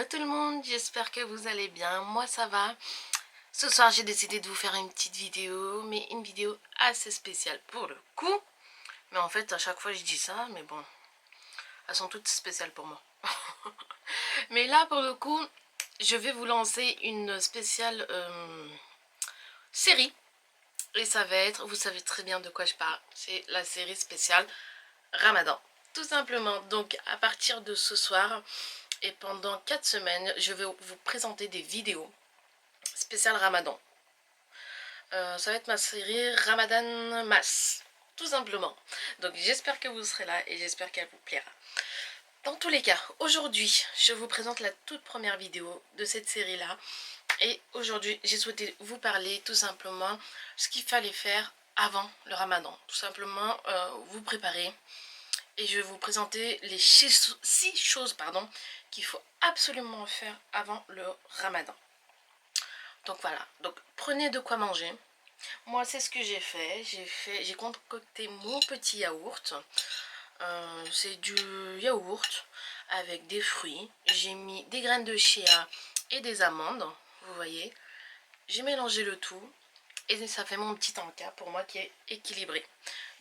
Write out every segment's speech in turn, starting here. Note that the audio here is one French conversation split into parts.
Hello tout le monde, j'espère que vous allez bien, moi ça va. Ce soir j'ai décidé de vous faire une petite vidéo, mais une vidéo assez spéciale pour le coup. Mais en fait à chaque fois je dis ça, mais bon, elles sont toutes spéciales pour moi. Mais là pour le coup, je vais vous lancer une spéciale série. Et ça va être, vous savez très bien de quoi je parle, c'est la série spéciale Ramadan. Tout simplement, donc à partir de ce soir et pendant 4 semaines, je vais vous présenter des vidéos spéciales Ramadan. Ça va être ma série Ramadan Mass, tout simplement. Donc j'espère que vous serez là et j'espère qu'elle vous plaira. Dans tous les cas, aujourd'hui, je vous présente la toute première vidéo de cette série-là. Et aujourd'hui, j'ai souhaité vous parler tout simplement ce qu'il fallait faire avant le Ramadan. Tout simplement, vous préparer. Et je vais vous présenter les 6 choses qu'il faut absolument faire avant le Ramadan. Donc voilà, donc prenez de quoi manger. Moi c'est ce que j'ai fait. J'ai concocté mon petit yaourt. C'est du yaourt avec des fruits. J'ai mis des graines de chia et des amandes. Vous voyez. J'ai mélangé le tout. Et ça fait mon petit encas pour moi qui est équilibré.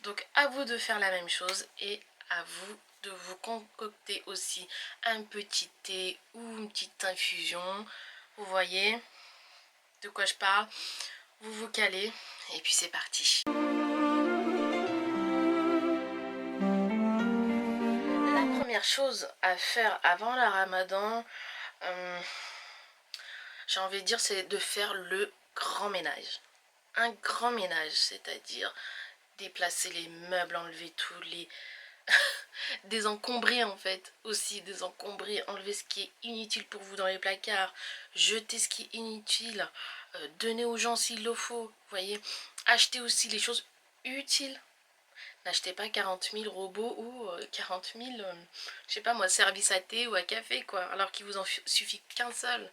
Donc à vous de faire la même chose et à vous de vous concocter aussi un petit thé ou une petite infusion. Vous voyez de quoi je parle. Vous vous calez et puis c'est parti. La première chose à faire avant le Ramadan, j'ai envie de dire, c'est de faire le grand ménage. Un grand ménage, c'est-à-dire déplacer les meubles, enlever tous les désencombrer en fait, aussi désencombrer, enlever ce qui est inutile pour vous dans les placards, jeter ce qui est inutile, donner aux gens s'il le faut, vous voyez, acheter aussi les choses utiles. N'achetez pas 40 000 robots ou 40 000, je sais pas moi, services à thé ou à café quoi, alors qu'il vous en suffit qu'un seul.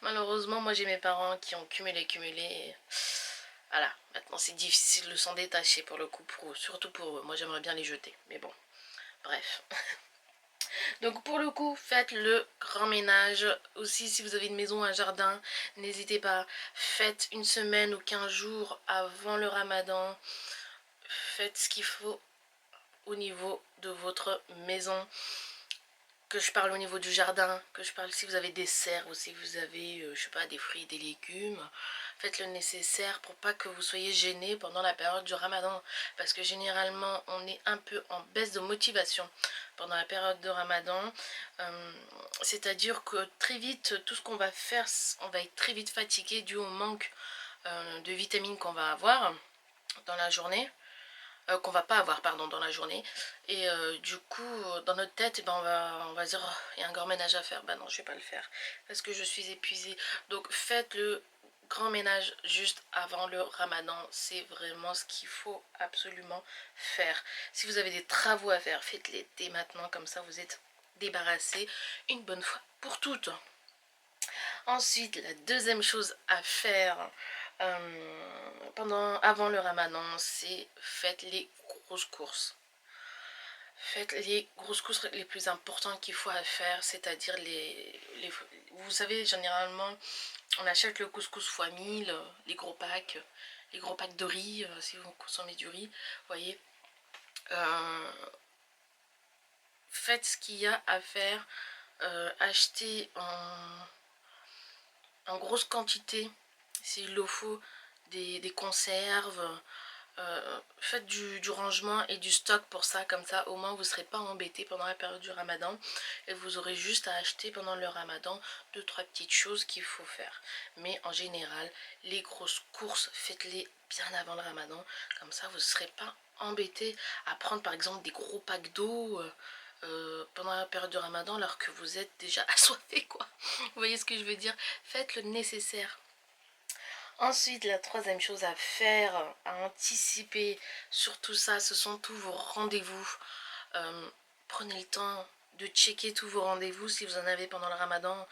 Malheureusement, moi j'ai mes parents qui ont cumulé et voilà, maintenant c'est difficile de s'en détacher pour le coup, surtout pour eux. Moi j'aimerais bien les jeter, mais bon, bref. Donc pour le coup, faites le grand ménage. Aussi, si vous avez une maison, un jardin, n'hésitez pas. Faites une semaine ou 15 jours avant le Ramadan. Faites ce qu'il faut au niveau de votre maison. Que je parle au niveau du jardin, que je parle si vous avez des serres ou si vous avez, je sais pas, des fruits, des légumes. Faites le nécessaire pour pas que vous soyez gênés pendant la période du Ramadan. Parce que généralement, on est un peu en baisse de motivation pendant la période de Ramadan. C'est-à-dire que très vite, tout ce qu'on va faire, on va être très vite fatigué dû au manque de vitamines qu'on va avoir dans la journée. Qu'on va pas avoir pardon dans la journée et du coup dans notre tête ben, on va dire oh, il y a un grand ménage à faire, bah non je vais pas le faire parce que je suis épuisée. Donc faites le grand ménage juste avant le Ramadan, c'est vraiment ce qu'il faut absolument faire. Si vous avez des travaux à faire, faites-les dès maintenant, comme ça vous êtes débarrassés une bonne fois pour toutes. Ensuite, la deuxième chose à faire avant le Ramadan, c'est faites les grosses courses. Faites les grosses courses les plus importantes qu'il faut à faire, c'est-à-dire vous savez, généralement, on achète le couscous x 1000, les gros packs de riz, si vous consommez du riz, vous voyez. Faites ce qu'il y a à faire, achetez en grosse quantité, s'il le faut, des conserves. Faites du rangement et du stock pour ça, comme ça au moins vous ne serez pas embêté pendant la période du Ramadan et vous aurez juste à acheter pendant le Ramadan 2-3 petites choses qu'il faut faire. Mais en général, les grosses courses, faites-les bien avant le Ramadan, comme ça vous ne serez pas embêté à prendre par exemple des gros packs d'eau pendant la période du Ramadan alors que vous êtes déjà assoiffé quoi. Vous voyez ce que je veux dire? Faites le nécessaire. Ensuite, la troisième chose à faire, à anticiper sur tout ça, ce sont tous vos rendez-vous. Prenez le temps de checker tous vos rendez-vous si vous en avez pendant le Ramadan.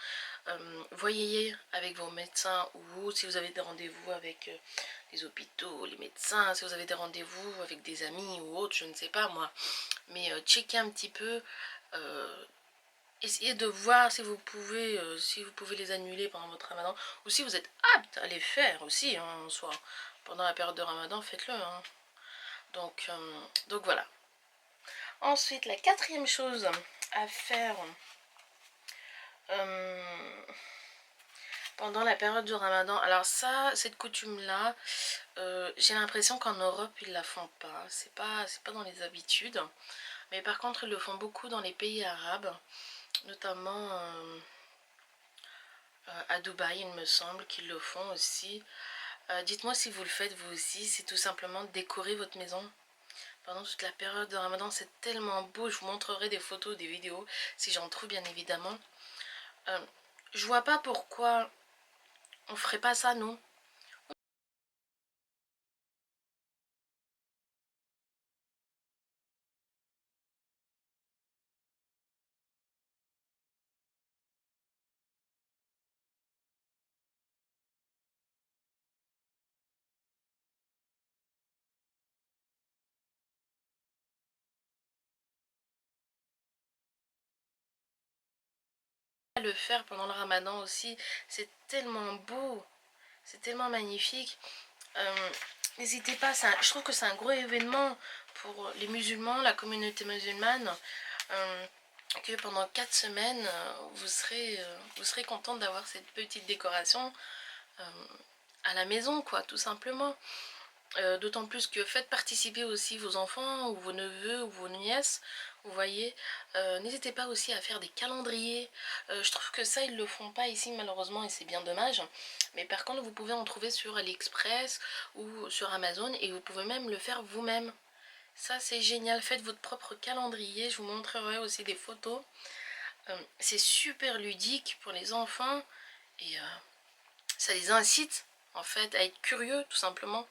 Voyez avec vos médecins ou si vous avez des rendez-vous avec les hôpitaux, les médecins, si vous avez des rendez-vous avec des amis ou autres, je ne sais pas moi. Mais checkez un petit peu essayez de voir si vous pouvez les annuler pendant votre ramadan, ou si vous êtes apte à les faire aussi, hein, en soi. Pendant la période de ramadan, faites-le. Hein. Donc voilà. Ensuite, la quatrième chose à faire pendant la période du ramadan. Alors ça, cette coutume-là, j'ai l'impression qu'en Europe, ils la font pas. C'est pas dans les habitudes. Mais par contre, ils le font beaucoup dans les pays arabes, notamment à Dubaï, il me semble qu'ils le font aussi. Dites-moi si vous le faites vous aussi, c'est tout simplement décorer votre maison. Pendant toute la période de Ramadan, c'est tellement beau, je vous montrerai des photos, des vidéos, si j'en trouve bien évidemment. Je vois pas pourquoi on ferait pas ça, nous. Le faire pendant le Ramadan aussi, c'est tellement beau, c'est tellement magnifique. N'hésitez pas, je trouve que c'est un gros événement pour les musulmans, la communauté musulmane, que pendant 4 semaines, vous serez contente d'avoir cette petite décoration à la maison, quoi, tout simplement. D'autant plus que faites participer aussi vos enfants ou vos neveux ou vos nièces, vous voyez. N'hésitez pas aussi à faire des calendriers. Je trouve que ça ils le font pas ici malheureusement et c'est bien dommage. Mais par contre vous pouvez en trouver sur AliExpress ou sur Amazon et vous pouvez même le faire vous-même. Ça c'est génial, faites votre propre calendrier, je vous montrerai aussi des photos. C'est super ludique pour les enfants et ça les incite en fait à être curieux tout simplement.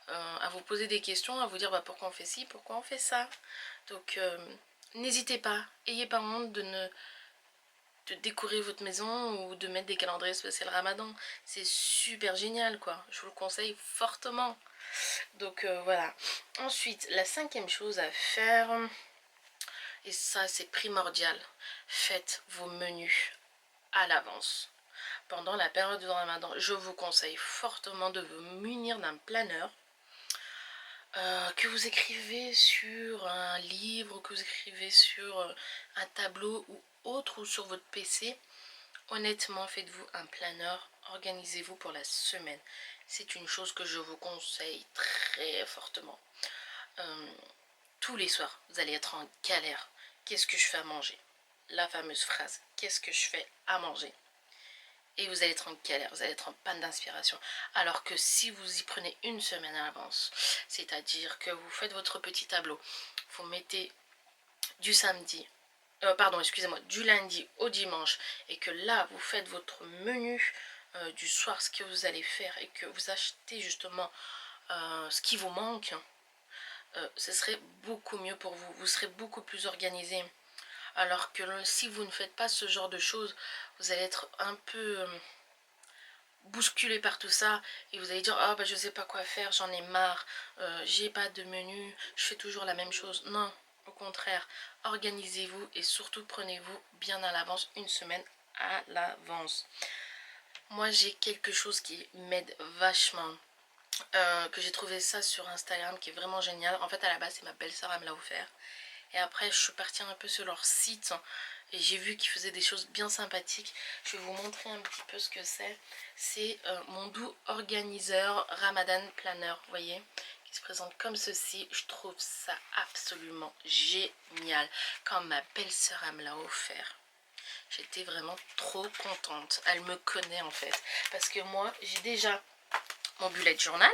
À vous poser des questions, à vous dire bah, pourquoi on fait ci, pourquoi on fait ça. Donc n'hésitez pas, ayez pas honte de décorer votre maison ou de mettre des calendriers spéciaux Ramadan. C'est super génial quoi, je vous le conseille fortement. Donc voilà. Ensuite, la cinquième chose à faire, et ça c'est primordial, faites vos menus à l'avance. Pendant la période de Ramadan, je vous conseille fortement de vous munir d'un planeur. Que vous écrivez sur un livre, que vous écrivez sur un tableau ou autre, ou sur votre PC, honnêtement, faites-vous un planeur, organisez-vous pour la semaine. C'est une chose que je vous conseille très fortement. Tous les soirs, vous allez être en galère. Qu'est-ce que je fais à manger? La fameuse phrase, qu'est-ce que je fais à manger? Et vous allez être en galère, vous allez être en panne d'inspiration. Alors que si vous y prenez une semaine à l'avance, c'est-à-dire que vous faites votre petit tableau, vous mettez du samedi, pardon, excusez-moi, du lundi au dimanche, et que là, vous faites votre menu du soir, ce que vous allez faire, et que vous achetez justement ce qui vous manque, ce serait beaucoup mieux pour vous. Vous serez beaucoup plus organisé. Alors que si vous ne faites pas ce genre de choses, vous allez être un peu bousculé par tout ça et vous allez dire oh bah je sais pas quoi faire, j'en ai marre, j'ai pas de menu, je fais toujours la même chose. Non, au contraire, organisez-vous et surtout prenez-vous bien à l'avance, une semaine à l'avance. Moi j'ai quelque chose qui m'aide vachement, que j'ai trouvé ça sur Instagram qui est vraiment génial. En fait à la base c'est ma belle-sœur, elle me l'a offert. Et après je suis partie un peu sur leur site et j'ai vu qu'ils faisaient des choses bien sympathiques. Je vais vous montrer un petit peu ce que c'est. C'est mon doux organiseur Ramadan Planner, vous voyez, qui se présente comme ceci. Je trouve ça absolument génial. Quand ma belle-sœur me l'a offert, j'étais vraiment trop contente. Elle me connaît en fait. Parce que moi, j'ai déjà mon bullet journal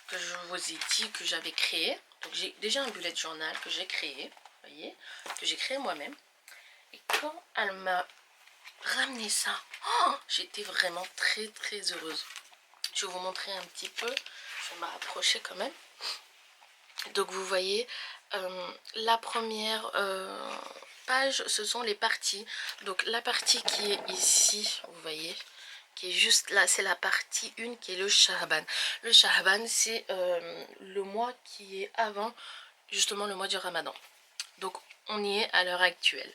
que je vous ai dit que j'avais créé. Donc j'ai déjà un bullet journal que j'ai créé, vous voyez, que j'ai créé moi-même. Et quand elle m'a ramené ça, oh, j'étais vraiment très très heureuse. Je vais vous montrer un petit peu, je vais me rapprocher quand même. Donc vous voyez, la première page, ce sont les parties. Donc la partie qui est ici, vous voyez, qui est juste là, c'est la partie 1 qui est le Shahban. Le Shahban, c'est le mois qui est avant justement le mois du Ramadan. Donc on y est à l'heure actuelle.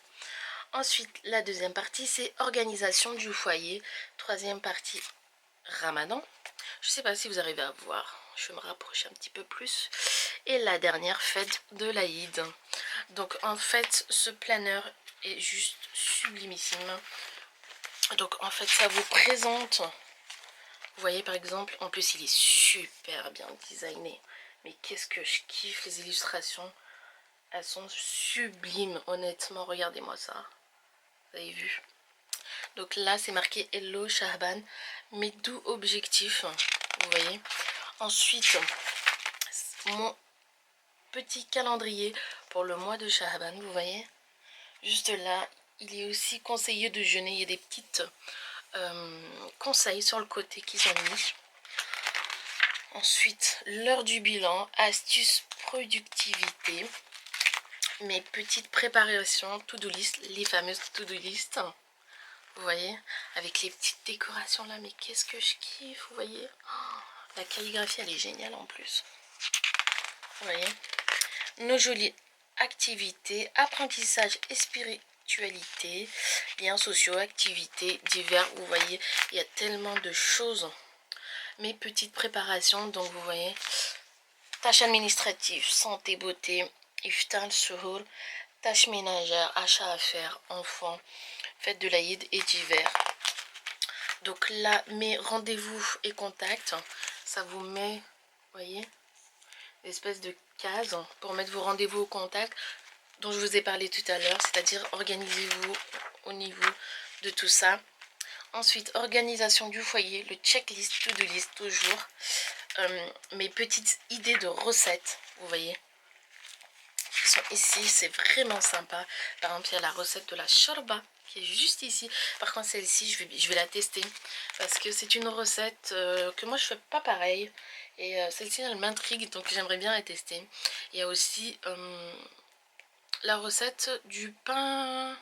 Ensuite, la deuxième partie, c'est organisation du foyer. Troisième partie, Ramadan. Je ne sais pas si vous arrivez à voir. Je vais me rapprocher un petit peu plus. Et la dernière, fête de l'Aïd. Donc en fait, ce planeur est juste sublimissime. Donc en fait, ça vous présente... Vous voyez par exemple, en plus il est super bien designé. Mais qu'est-ce que je kiffe les illustrations. Elles sont sublimes, honnêtement, regardez-moi ça. Vous avez vu? Donc là, c'est marqué Hello Shahban, mes doux objectifs. Vous voyez? Ensuite, mon petit calendrier pour le mois de Shahban, vous voyez? Juste là, il est aussi conseillé de jeûner. Il y a des petites conseils sur le côté qu'ils ont mis. Ensuite, l'heure du bilan, astuces productivité. Mes petites préparations, to-do list, les fameuses to-do list. Vous voyez, avec les petites décorations là, mais qu'est-ce que je kiffe, vous voyez. Oh, la calligraphie, elle est géniale en plus. Vous voyez, nos jolies activités, apprentissage et spiritualité, liens sociaux, activités divers. Vous voyez, il y a tellement de choses. Mes petites préparations, donc vous voyez, tâches administratives, santé, beauté, iftar, suhour, tâches ménagères, achats à faire, enfants, fête de l'Aïd et divers. Donc là, mes rendez-vous et contacts, ça vous met, vous voyez, une espèce de case pour mettre vos rendez-vous au contact dont je vous ai parlé tout à l'heure, c'est-à-dire organisez-vous au niveau de tout ça. Ensuite, organisation du foyer, le checklist, to-do list toujours. Mes petites idées de recettes, vous voyez, qui sont ici, c'est vraiment sympa. Par exemple, il y a la recette de la shorba qui est juste ici. Par contre, celle-ci, je vais la tester parce que c'est une recette que moi je fais pas pareil. Et celle-ci, elle m'intrigue, donc j'aimerais bien la tester. Il y a aussi la recette du pain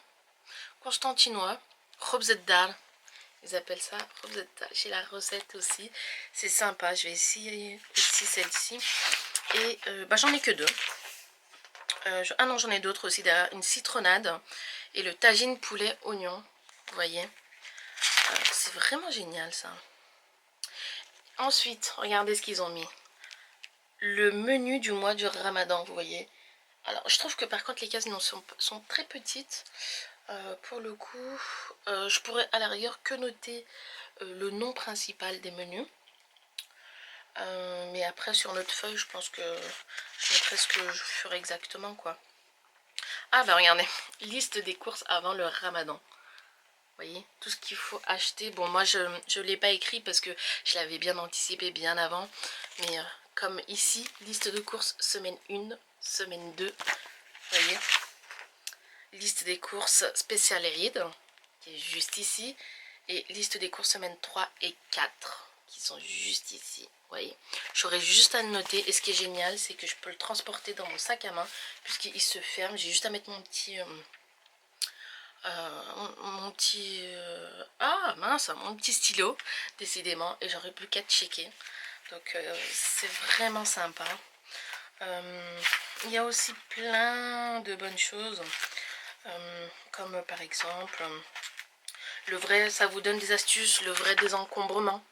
constantinois, khobzeddar. Ils appellent ça khobzeddar. J'ai la recette aussi. C'est sympa. Je vais essayer aussi celle-ci. Et j'en ai que deux. Ah non, j'en ai d'autres aussi derrière. Une citronnade et le tagine poulet oignon. Vous voyez, c'est vraiment génial ça. Ensuite, regardez ce qu'ils ont mis. Le menu du mois du Ramadan, vous voyez. Alors, je trouve que par contre, les cases sont très petites. Pour le coup, je pourrais à la rigueur que noter le nom principal des menus. Mais après, sur notre feuille, je pense que je mettrai ce que je ferai exactement, quoi. Ah bah regardez, liste des courses avant le Ramadan. Vous voyez, tout ce qu'il faut acheter. Bon, moi, je ne l'ai pas écrit parce que je l'avais bien anticipé bien avant. Mais comme ici, liste de courses semaine 1, semaine 2. Vous voyez, liste des courses spéciales Eid, qui est juste ici. Et liste des courses semaine 3 et 4, qui sont juste ici. Vous voyez, j'aurais juste à le noter. Et ce qui est génial, c'est que je peux le transporter dans mon sac à main, puisqu'il se ferme. J'ai juste à mettre mon petit... mon petit stylo, décidément, et j'aurais plus qu'à checker. Donc c'est vraiment sympa. Il y a aussi plein de bonnes choses, comme par exemple le vrai, ça vous donne des astuces, le vrai désencombrement,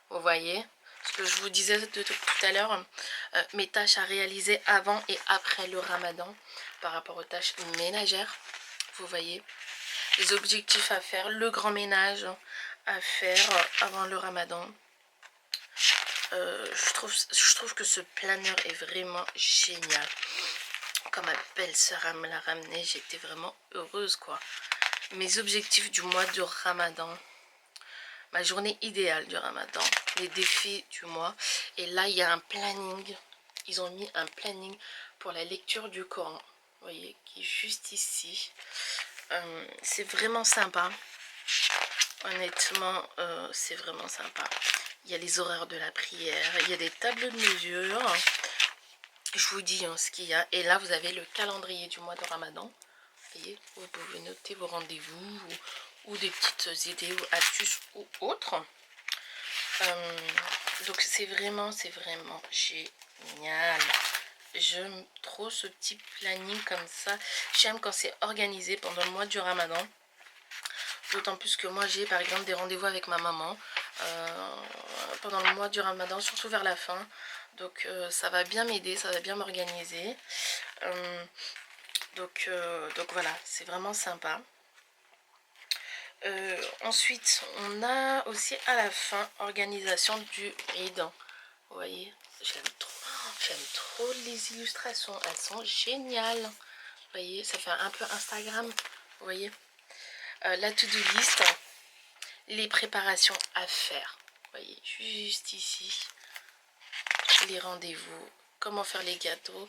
vous voyez, ce que je vous disais tout à l'heure, mes tâches à réaliser avant et après le Ramadan par rapport aux tâches ménagères, vous voyez, les objectifs à faire, le grand ménage à faire avant le Ramadan. Je trouve que ce planeur est vraiment génial. Quand ma belle-sœur me l'a ramené, j'étais vraiment heureuse, quoi. Mes objectifs du mois de Ramadan, ma journée idéale du Ramadan, les défis du mois. Et là, il y a un planning. Ils ont mis un planning pour la lecture du Coran. Vous voyez, qui est juste ici. C'est vraiment sympa. Honnêtement, c'est vraiment sympa. Il y a les horaires de la prière, il y a des tableaux de mesure. Je vous dis ce qu'il y a. Et là, vous avez le calendrier du mois de Ramadan. Vous voyez, vous pouvez noter vos rendez-vous ou des petites idées ou astuces ou autres. Donc c'est vraiment génial. J'aime trop ce petit planning comme ça. J'aime quand c'est organisé pendant le mois du Ramadan. D'autant plus que moi j'ai par exemple des rendez-vous avec ma maman pendant le mois du Ramadan, surtout vers la fin. Donc ça va bien m'aider, ça va bien m'organiser. Donc voilà, c'est vraiment sympa. Ensuite, on a aussi à la fin organisation du Eid. Vous voyez, j'aime trop les illustrations, elles sont géniales. Vous voyez, ça fait un peu Instagram. Vous voyez, la to-do list, les préparations à faire. Vous voyez, juste ici, les rendez-vous, comment faire les gâteaux,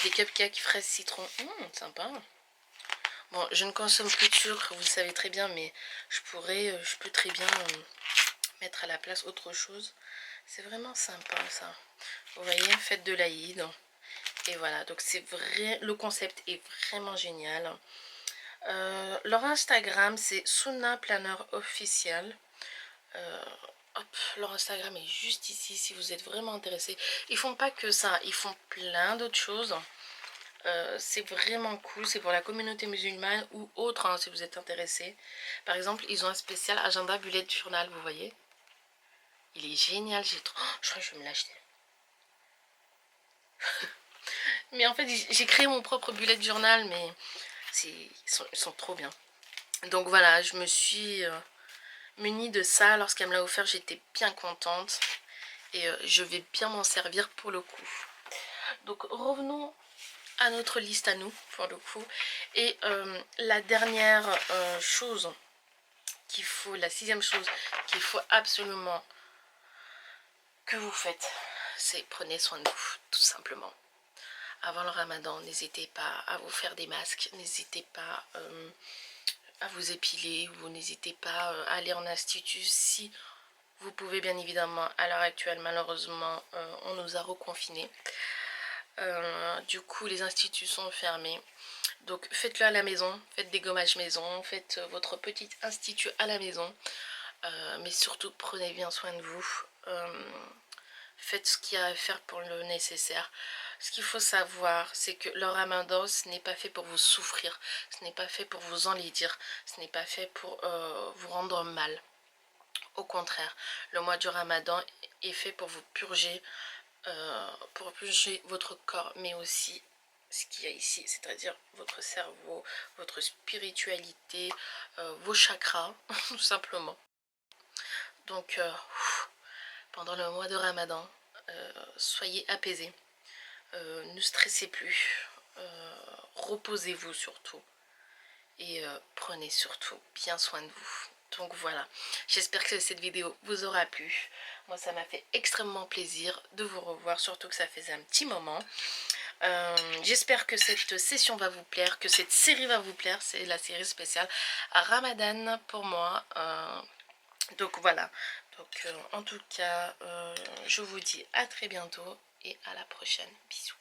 des cupcakes fraises citron, sympa. Bon, je ne consomme plus de sucre, vous le savez très bien, mais je peux très bien mettre à la place autre chose. C'est vraiment sympa ça. Vous voyez, fête de l'Aïd. Et voilà, donc c'est vrai, le concept est vraiment génial. Leur Instagram, c'est Sunna Planner Official. Hop, leur Instagram est juste ici si vous êtes vraiment intéressé. Ils font pas que ça, ils font plein d'autres choses. C'est vraiment cool, c'est pour la communauté musulmane ou autre hein, si vous êtes intéressé. Par exemple, ils ont un spécial agenda bullet journal, vous voyez. Il est génial, j'ai trop... Oh, je crois que je vais me l'acheter. Mais en fait, j'ai créé mon propre bullet journal, mais ils sont trop bien. Donc voilà, je me suis munie de ça. Lorsqu'elle me l'a offert, j'étais bien contente. Et je vais bien m'en servir pour le coup. Donc revenons à notre liste à nous, pour le coup. Et la dernière chose qu'il faut, la 6e chose qu'il faut absolument que vous faites, c'est prenez soin de vous, tout simplement. Avant le Ramadan, n'hésitez pas à vous faire des masques, n'hésitez pas à vous épiler, ou n'hésitez pas à aller en institut si vous pouvez, bien évidemment. À l'heure actuelle, malheureusement, on nous a reconfinés. Du coup, les instituts sont fermés. Donc faites-le à la maison, faites des gommages maison, faites votre petit institut à la maison. Mais surtout, prenez bien soin de vous. Faites ce qu'il y a à faire pour le nécessaire. Ce qu'il faut savoir, c'est que le Ramadan, ce n'est pas fait pour vous souffrir. Ce n'est pas fait pour vous enlaidir. Ce n'est pas fait pour vous rendre mal. Au contraire, le mois du Ramadan est fait pour vous purger votre corps, mais aussi ce qu'il y a ici, c'est-à-dire votre cerveau, votre spiritualité, vos chakras, tout simplement. Donc, pendant le mois de Ramadan, soyez apaisés, ne stressez plus, reposez-vous surtout, et prenez surtout bien soin de vous. Donc voilà, j'espère que cette vidéo vous aura plu. Moi, ça m'a fait extrêmement plaisir de vous revoir, surtout que ça faisait un petit moment. J'espère que cette session va vous plaire, que cette série va vous plaire. C'est la série spéciale Ramadan pour moi. Donc voilà. Donc en tout cas, je vous dis à très bientôt et à la prochaine. Bisous.